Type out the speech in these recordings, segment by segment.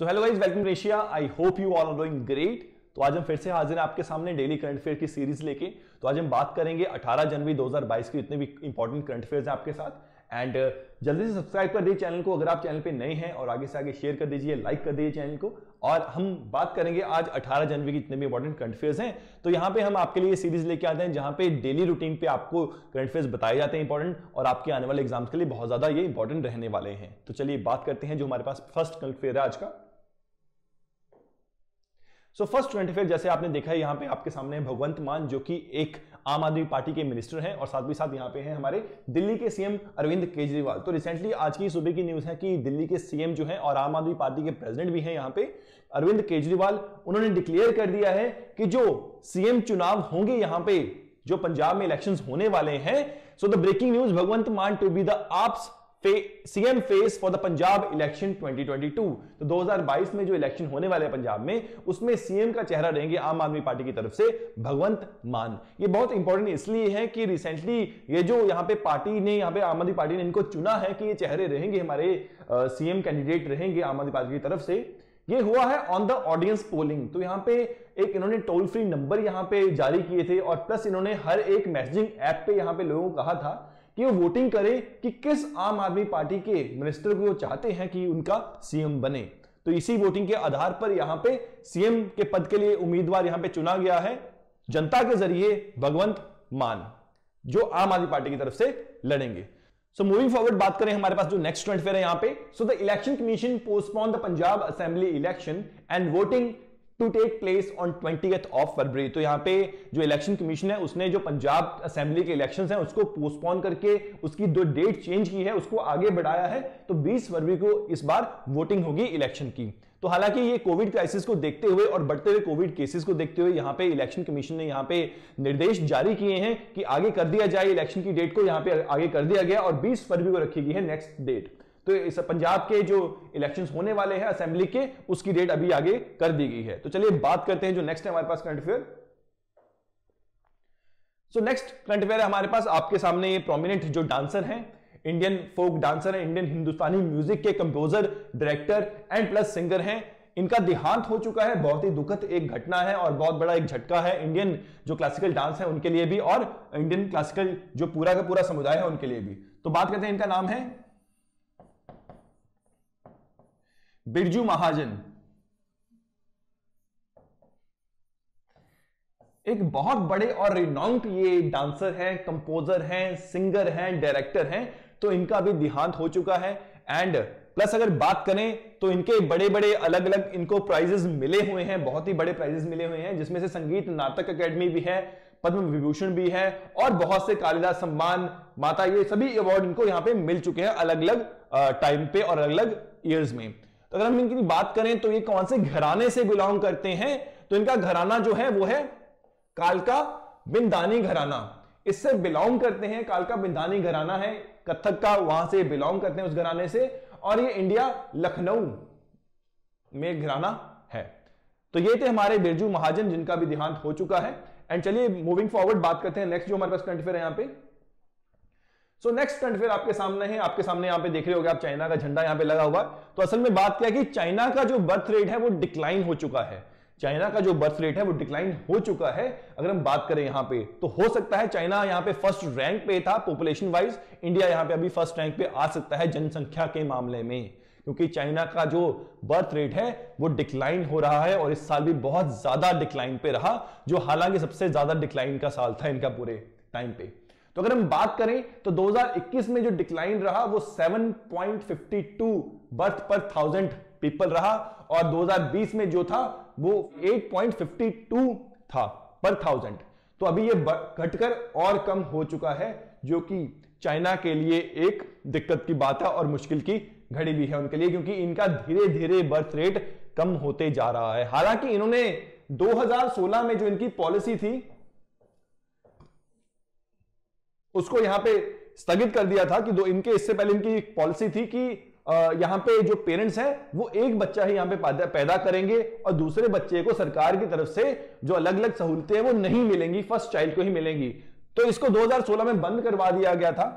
So hello guys, welcome to Asia. I hope you all are doing great. तो आज हम फिर से हाजिर हैं आपके सामने डेली करंट अफेयर की सीरीज लेके। तो आज हम बात करेंगे 18 जनवरी 2022 के जितने भी इंपॉर्टेंट करंट अफेयर्स हैं आपके साथ। एंड जल्दी से सब्सक्राइब कर दीजिए चैनल को अगर आप चैनल पे नए हैं, और आगे से आगे शेयर कर दीजिए, लाइक कर दीजिए चैनल को। और हम बात करेंगे आज 18 जनवरी की जितने भी इंपॉर्टेंट करंट अफेयर्स हैं। तो यहां पे हम आपके लिए सीरीज लेके आते हैं जहां पे डेली रूटीन पे आपको करंट अफेयर्स बताए जाते हैं इंपॉर्टेंट, और आपके आने वाले एग्जाम्स के लिए बहुत ज्यादा ये इंपॉर्टेंट रहने वाले हैं। तो चलिए बात करते हैं जो हमारे पास फर्स्ट करंट अफेयर है आज का। सो फर्स्ट करंट अफेयर जैसे आपने देखा है यहां पे आपके सामने है भगवंत मान, जो कि एक आम आदमी पार्टी के मिनिस्टर हैं, और साथ ही साथ यहां पे हैं हमारे दिल्ली के सीएम अरविंद केजरीवाल। तो रिसेंटली आज की सुबह की न्यूज है कि दिल्ली के सीएम जो हैं और आम आदमी पार्टी के प्रेसिडेंट भी हैं यहां पे अरविंद केजरीवाल, उन्होंने डिक्लेयर कर दिया है कि जो सीएम चुनाव होंगे यहां पे, जो पंजाब में इलेक्शंस होने वाले हैं। So the breaking news, Bhagwant Mann to be the AAP's CM face for the Punjab election 2022। तो 2022 में जो इलेक्शन होने वाले हैं पंजाब में, उसमें सीएम का चेहरा रहेंगे आम आदमी पार्टी की तरफ से भगवंत मान। ये बहुत इंपॉर्टेंट इसलिए है कि रिसेंटली ये जो यहां पे पार्टी ने, यहां पे आम आदमी पार्टी ने इनको चुना है कि ये चेहरे रहेंगे हमारे सीएम कैंडिडेट रहेंगे आम आदमी पार्टी की तरफ से। ये हुआ है ऑन द ऑडियंस पोलिंग। तो यहां पे एक इन्होंने टोल फ्री नंबर यहां पे जारी किए थे, और प्लस इन्होंने हर एक मैसेजिंग ऐप पे यहां पे लोगों को कहा था कि वो वोटिंग करें कि किस आम आदमी पार्टी के मिनिस्टर को वो चाहते हैं कि उनका सीएम बने। तो इसी वोटिंग के आधार पर यहां पे सीएम के पद के लिए उम्मीदवार यहां पे चुना गया है जनता के जरिए भगवंत मान, जो आम आदमी पार्टी की तरफ से लड़ेंगे। सो मूविंग फॉरवर्ड बात करें हमारे पास जो नेक्स्ट करंट अफेयर है यहां पे। So the election commission postpone the Punjab assembly election and voting to take place on 20th of February. तो यहां पे जो इलेक्शन कमीशन है उसने जो पंजाब असेंबली के इलेक्शंस हैं उसको पोस्टपोन करके उसकी जो डेट चेंज की है उसको आगे बढ़ाया है। तो 20 फरवरी को इस बार वोटिंग होगी इलेक्शन की। तो हालांकि ये कोविड क्राइसिस को देखते हुए और बढ़ते हुए कोविड केसेस को देखते हुए यहां पे इलेक्शन कमीशन ने यहां पे निर्देश जारी किए हैं कि आगे कर दिया जाए, इलेक्शन की डेट को यहां पे आगे कर दिया गया और 20 फरवरी को रखी गई है नेक्स्ट डेट। तो इस पंजाब के जो इलेक्शंस होने वाले हैं असेंबली के, उसकी डेट अभी आगे कर दी गई है। तो चलिए बात करते हैं जो नेक्स्ट है हमारे पास current affair. So next current affair है हमारे पास आपके सामने, ये प्रोमिनेंट जो डांसर हैं, इंडियन फोक डांसर हैं, इंडियन हिंदुस्तानी म्यूजिक के composer, director and plus singer हैं, इनका देहांत हो चुका है। बहुत ही दुखद एक घटना है और बहुत बड़ा एक झटका है इंडियन जो क्लासिकल डांस है उनके लिए भी, और इंडियन क्लासिकल जो पूरा का पूरा समुदाय है उनके लिए भी। तो बात करते हैं, इनका नाम है बिरजू महाजन। एक बहुत बड़े और रिनाउंड ये डांसर हैं, कंपोजर हैं, सिंगर हैं, डायरेक्टर हैं। तो इनका भी देहांत हो चुका है। एंड प्लस अगर बात करें तो इनके बड़े बड़े अलग अलग इनको प्राइजेस मिले हुए हैं, बहुत ही बड़े प्राइजेस मिले हुए हैं, जिसमें से संगीत नाटक अकेडमी भी है, पद्म विभूषण भी है, और बहुत से कालिदास सम्मान, माता, ये सभी अवार्ड इनको यहां पे मिल चुके हैं अलग अलग टाइम पे और अलग अलग ईयर्स में। तो अगर हम इनकी बात करें तो ये कौन से घराने से बिलोंग करते हैं, तो इनका घराना जो है वो है कालका बिंदानी घराना, इससे बिलोंग करते हैं। कालका बिंदानी घराना है कथक का, वहां से बिलोंग करते हैं उस घराने से, और ये इंडिया लखनऊ में घराना है। तो ये थे हमारे बिरजू महाजन जिनका भी देहांत हो चुका है। एंड चलिए मूविंग फॉरवर्ड बात करते हैं नेक्स्ट जो हमारे पास करंट अफेयर है यहां पे। सो नेक्स्ट करंट अफेयर आपके सामने है, आपके सामने यहां पे देख रहे होगे आप, चाइना का झंडा यहां पे लगा हुआ। तो असल में बात क्या है कि चाइना का जो बर्थ रेट है वो डिक्लाइन हो चुका है। चाइना का जो बर्थ रेट है वो डिक्लाइन हो चुका है। अगर हम बात करें यहां पे, तो हो सकता है चाइना यहां पे फर्स्ट रैंक पे था पॉपुलेशन वाइज, इंडिया यहां पे अभी फर्स्ट रैंक पे आ सकता है जनसंख्या के मामले में, क्योंकि चाइना का जो बर्थ रेट है वो डिक्लाइन हो रहा है, और इस साल भी बहुत ज्यादा डिक्लाइन पे रहा, जो हालांकि सबसे ज्यादा डिक्लाइन का साल था इनका पूरे टाइम पे। तो अगर हम बात करें तो 2021 में जो डिक्लाइन रहा वो 7.52 बर्थ पर 1000 पीपल रहा, और 2020 में जो था वो 8.52 था पर 1000। तो अभी ये घटकर और कम हो चुका है, जो कि चाइना के लिए एक दिक्कत की बात है और मुश्किल की घड़ी भी है उनके लिए, क्योंकि इनका धीरे धीरे बर्थ रेट कम होते जा रहा है। हालांकि इन्होंने 2016 में जो इनकी पॉलिसी थी उसको यहां पे स्थगित कर दिया था कि इनके इससे पहले इनकी पॉलिसी थी कि यहां पे जो पेरेंट्स हैं वो एक बच्चा ही यहां पे पैदा करेंगे, और दूसरे बच्चे को सरकार की तरफ से जो अलग अलग सहूलतें हैं वो नहीं मिलेंगी, फर्स्ट चाइल्ड को ही मिलेंगी। तो इसको 2016 में बंद करवा दिया गया था,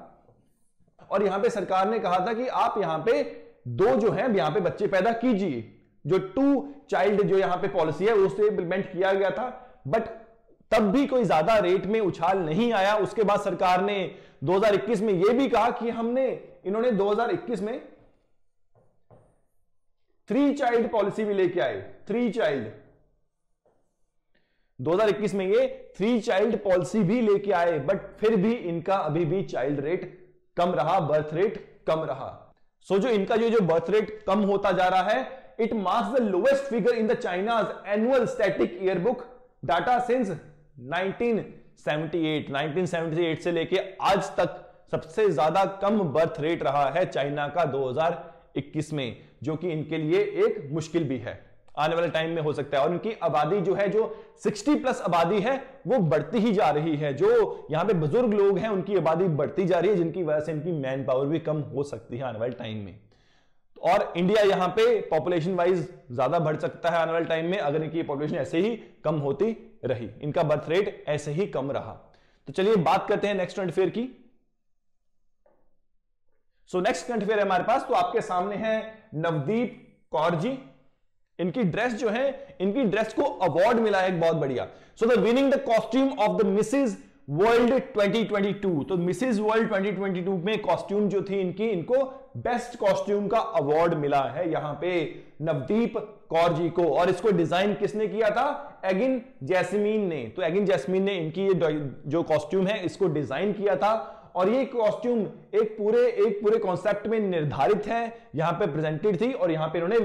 और यहां पे सरकार ने कहा था कि आप यहां पे दो जो है यहां पे बच्चे पैदा कीजिए, जो 2 चाइल्ड जो यहां पे पॉलिसी है उसे इंप्लीमेंट किया गया था, बट तब भी कोई ज्यादा रेट में उछाल नहीं आया। उसके बाद सरकार ने 2021 में यह भी कहा कि इन्होंने 2021 में 3 चाइल्ड पॉलिसी भी लेके आए। 3 चाइल्ड 2021 में ये 3 चाइल्ड पॉलिसी भी लेके आए, बट फिर भी इनका अभी भी चाइल्ड रेट कम रहा, बर्थ रेट कम रहा। सो जो इनका जो बर्थ रेट कम होता जा रहा है, it marks the lowest figure in the China's annual static yearbook data since 1978 से लेके आज तक सबसे ज्यादा कम बर्थ रेट रहा है चाइना का 2021 में, जो कि इनके लिए एक मुश्किल भी है, आने वाले टाइम में हो सकता है। और इनकी आबादी जो 60 प्लस आबादी है वो बढ़ती ही जा रही है। जो यहां पे बुजुर्ग लोग हैं उनकी आबादी बढ़ती जा रही है, जिनकी वजह से इनकी मैन पावर भी कम हो सकती है आने वाले टाइम में। और इंडिया यहां पे पॉपुलेशन वाइज ज्यादा बढ़ सकता है आने वाले टाइम में, अगर इनकी पॉपुलेशन ऐसे ही कम होती रही, इनका बर्थ रेट ऐसे ही कम रहा। तो चलिए बात करते हैं नेक्स्ट करंट अफेयर की। सो नेक्स्ट करंट अफेयर है हमारे पास, तो आपके सामने है नवदीप कौर जी। इनकी ड्रेस जो है, इनकी ड्रेस को अवार्ड मिला है एक बहुत बढ़िया। So the winning the costume of the Mrs world 2022। तो मिसेज वर्ल्ड 2022 में कॉस्ट्यूम जो थी इनको बेस्ट कॉस्ट्यूम का अवार्ड मिला है यहां पे नवदीप कौर जी को। और इसको डिजाइन किसने किया था? एगिन जैस्मीन ने। तो एगिन जैस्मीन ने इनकी जो कॉस्ट्यूम है इसको डिजाइन किया था, और ये कॉस्ट्यूम एक पूरे कॉन्सेप्ट में निर्धारित है, यहां पे प्रेजेंटेड थी, और यहां पे इन्होंने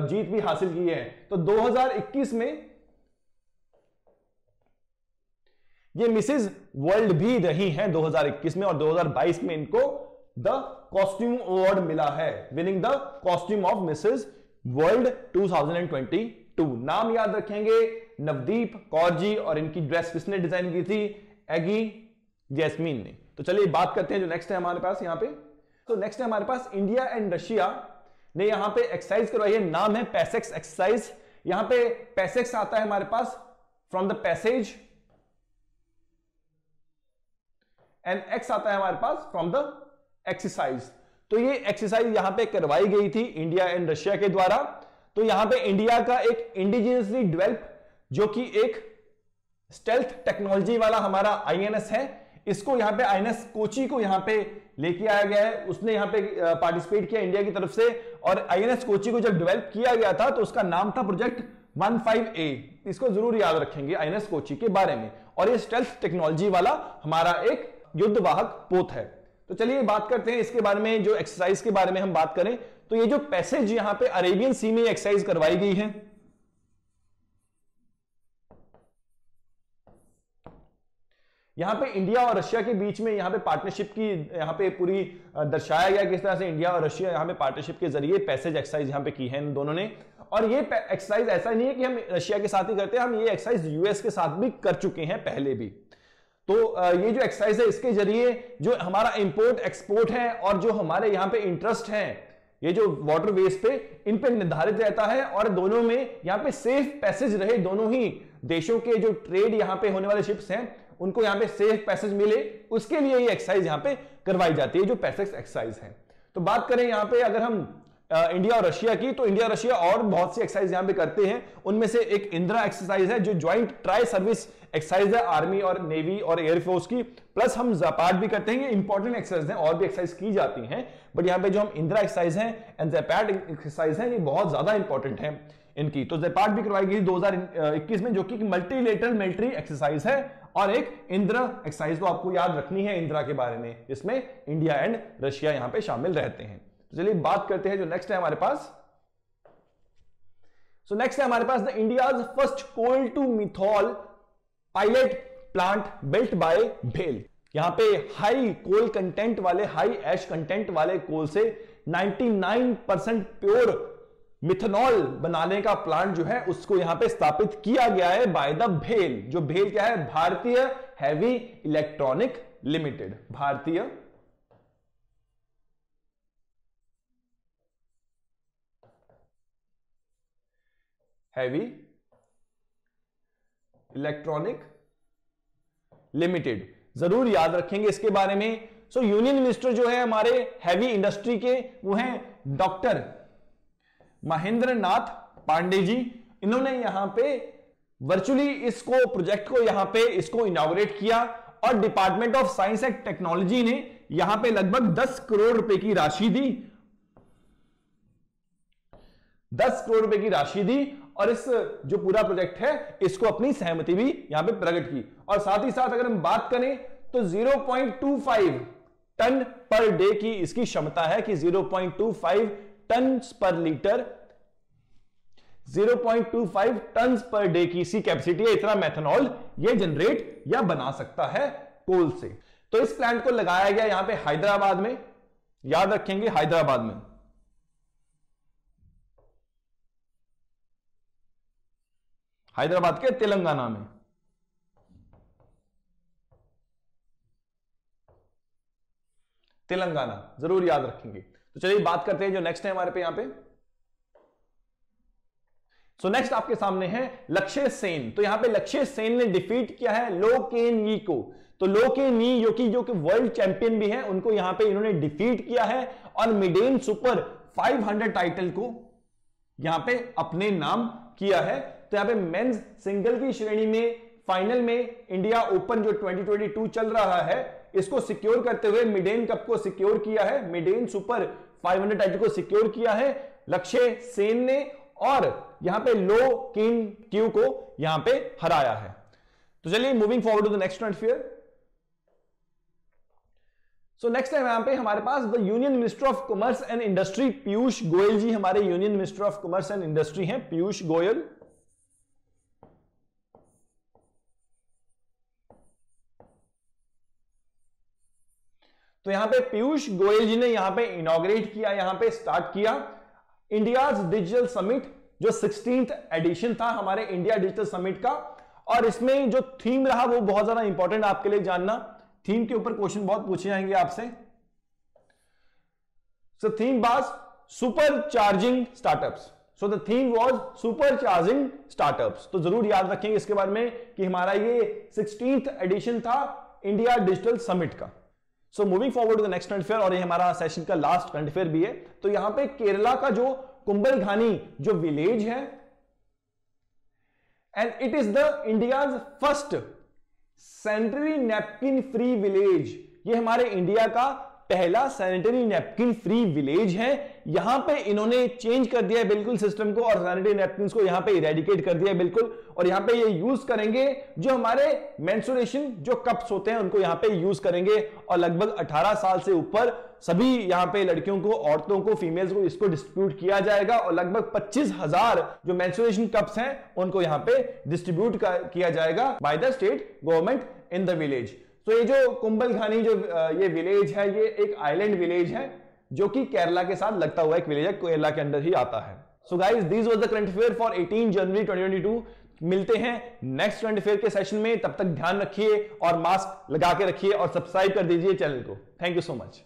जीत भी हासिल की है। तो 2021 में ये मिसेज वर्ल्ड भी रही हैं 2021 में, और 2022 में इनको द कॉस्ट्यूम अवार्ड मिला है, winning the costume of Mrs world 2022। नाम याद रखेंगे, नवदीप कौर जी, और इनकी ड्रेस किसने डिजाइन की थी? एगी जैस्मीन ने। तो चलिए बात करते हैं जो नेक्स्ट है हमारे पास यहां पे। तो नेक्स्ट है हमारे पास इंडिया एंड रशिया ने यहां पे एक्सरसाइज करवाई है, नाम है पैसेक्स एक्सरसाइज। यहां पे पैसेक्स आता है हमारे पास from the passage, and X आता है हमारे पास फ्रॉम द एक्सरसाइज। तो ये एक्सरसाइज यहां पे करवाई गई थी इंडिया एंड रशिया के द्वारा। तो यहां पे इंडिया का एक इंडिजिनियसली डेवलप जो कि एक स्टेल्थ टेक्नोलॉजी वाला हमारा आईएनएस है, इसको यहां पे आईएनएस कोची को यहां पे लेके आया गया है। उसने यहां पे पार्टिसिपेट किया इंडिया की तरफ से, और आईएनएस कोची को जब डेवलप किया गया था तो उसका नाम था प्रोजेक्ट 15A। इसको जरूर याद रखेंगे आईएनएस कोची के बारे में। और ये स्टेल्थ टेक्नोलॉजी वाला हमारा एक युद्धवाहक पोत है। तो चलिए बात करते हैं इसके बारे में, जो एक्सरसाइज के बारे में हम बात करें तो ये जो पैसेज यहां पे अरेबियन सी में एक्सरसाइज करवाई गई है, यहां पे इंडिया और रशिया के बीच में यहां पे पार्टनरशिप की यहां पे पूरी दर्शाया गया किस तरह से इंडिया और रशिया यहां पे पार्टनरशिप के जरिए पैसेज एक्सरसाइज यहां पे की है इन दोनों ने। और ये एक्सरसाइज ऐसा नहीं है कि हम रशिया के साथ ही करते हैं, हम ये एक्सरसाइज यूएस के साथ भी कर चुके हैं पहले भी। तो ये जो एक्सरसाइज है इसके जरिए जो हमारा इंपोर्ट एक्सपोर्ट है और जो हमारे यहाँ पे इंटरेस्ट है, ये जो वाटर वेज पे इन पे निर्धारित रहता है, और दोनों में यहाँ पे सेफ पैसेज रहे, दोनों ही देशों के जो ट्रेड यहाँ पे होने वाले शिप्स हैं उनको यहाँ पे सेफ पैसेज मिले, उसके लिए ये एक्सरसाइज यहाँ पे करवाई जाती है, जो पैसेज एक्सरसाइज है। तो बात करें यहाँ पे अगर हम इंडिया और रशिया की, तो इंडिया रशिया और बहुत सी एक्सरसाइज यहां पे करते हैं। उनमें से एक इंदिरा एक्सरसाइज है जो ज्वाइंट ट्राई सर्विस एक्सरसाइज है आर्मी और नेवी और एयरफोर्स की, प्लस हम जैपार्ड भी करते हैं। ये इंपॉर्टेंट एक्सरसाइज है, और भी एक्सरसाइज की जाती हैं, बट यहाँ पे जो हम इंदिरा एक्सरसाइज है एंड जैपार्ड एक्सरसाइज है ये बहुत ज्यादा इंपॉर्टेंट है इनकी। तो जैपार्ड भी करवाई गई 2021 में, जो कि मल्टीलेटरल मिलिट्री एक्सरसाइज है, और एक इंदिरा एक्सरसाइज तो आपको याद रखनी है इंदिरा के बारे में, जिसमें इंडिया एंड रशिया यहां पे शामिल रहते हैं। तो चलिए बात करते हैं जो नेक्स्ट है हमारे पास। सो नेक्स्ट है हमारे पास the India's first coal to methanol pilot plant built by भेल। यहां पे हाई कोल कंटेंट वाले, हाई ऐश कंटेंट वाले कोल से 99% प्योर मिथेनॉल बनाने का प्लांट जो है उसको यहां पे स्थापित किया गया है बाय द भेल। जो भेल क्या है? भारतीय हैवी इलेक्ट्रॉनिक लिमिटेड। भारतीय हैवी इलेक्ट्रॉनिक लिमिटेड, जरूर याद रखेंगे इसके बारे में। सो यूनियन मिनिस्टर जो है हमारे हैवी इंडस्ट्री के वो हैं डॉक्टर महेंद्र नाथ पांडे जी, इन्होंने यहां पे वर्चुअली इसको प्रोजेक्ट को यहां पे इसको इनॉग्रेट किया और department of science and technology ने यहां पे लगभग 10 करोड़ रुपए की राशि दी, 10 करोड़ रुपए की राशि दी और इस जो पूरा प्रोजेक्ट है इसको अपनी सहमति भी यहां पे प्रकट की। और साथ ही साथ अगर हम बात करें तो 0.25 टन पर डे की इसकी क्षमता है कि 0.25 टन पर लीटर, 0.25 टन पर डे की इसकी कैपेसिटी है। इतना मेथनॉल ये जनरेट या बना सकता है कोल से। तो इस प्लांट को लगाया गया यहां पे हैदराबाद में, याद रखेंगे हैदराबाद में। हैदराबाद के तेलंगाना में। तेलंगाना जरूर याद रखेंगे। तो चलिए बात करते हैं जो नेक्स्ट है हमारे पे यहां पे। सो नेक्स्ट आपके सामने है लक्ष्य सेन। तो यहां पे लक्ष्य सेन ने डिफीट किया है लो केन यी को। तो लो केन यी जो कि वर्ल्ड चैंपियन भी है, उनको यहां पे इन्होंने डिफीट किया है और मिडेन सुपर 500 टाइटल को यहां पे अपने नाम किया है। तो यहां पे मेंस सिंगल की श्रेणी में फाइनल में इंडिया ओपन जो 2022 चल रहा है इसको सिक्योर करते हुए मिडेन कप को सिक्योर किया है, मिडेन सुपर 500 टाइटल को सिक्योर किया है लक्ष्य सेन ने और यहां पे लो केन क्यू को यहां पे हराया है। तो चलिए moving forward to the next current affair. So next time यहां पे हमारे पास the union minister of commerce and industry Piyush Goyal ji, हमारे union minister of commerce and industry हैं पीयूष गोयल। तो यहां पे पीयूष गोयल जी ने यहां पे इनॉग्रेट किया, यहां पे स्टार्ट किया इंडियाज डिजिटल समिट जो 16th एडिशन था हमारे इंडिया डिजिटल समिट का। और इसमें जो थीम रहा वो बहुत ज्यादा इंपॉर्टेंट आपके लिए जानना। थीम के ऊपर क्वेश्चन बहुत पूछे जाएंगे आपसे। So theme was super charging startups. So the theme was super charging startups. तो जरूर याद रखेंगे इसके बारे में कि हमारा ये 16th एडिशन था इंडिया डिजिटल समिट का। So moving forward to the next current affair, और ये हमारा सेशन का लास्ट करंट अफेयर भी है। तो यहां पे केरला का जो कुंभलघानी जो विलेज है and it is the India's first sanitary napkin free village. ये हमारे इंडिया का पहला सैनिटरी नैपकिन फ्री विलेज है। यहां पे इन्होंने चेंज कर दिया है बिल्कुल सिस्टम को और सैनिटरी नैपकिन को यहां पे इरेडिकेट कर दिया है बिल्कुल। और यहां पे ये यूज करेंगे जो हमारे मेंस्ट्रुएशन जो कप्स होते हैं उनको यहां पे यूज करेंगे। और लगभग 18 साल से ऊपर सभी यहां पे लड़कियों को, औरतों को, फीमेल्स को इसको डिस्ट्रीब्यूट किया जाएगा। और लगभग 25,000 जो मेंस्ट्रुएशन कप्स हैं उनको यहां पे डिस्ट्रीब्यूट किया जाएगा by the state government in the village. तो ये जो कुंभलघानी जो ये विलेज है ये एक आइलैंड विलेज है जो कि केरला के साथ लगता हुआ एक विलेज है, केरला के अंदर ही आता है। So guys this was the current affair for 18 जनवरी 2022। मिलते हैं नेक्स्ट करंट अफेयर के सेशन में, तब तक ध्यान रखिए और मास्क लगा के रखिए और सब्सक्राइब कर दीजिए चैनल को। Thank you so much.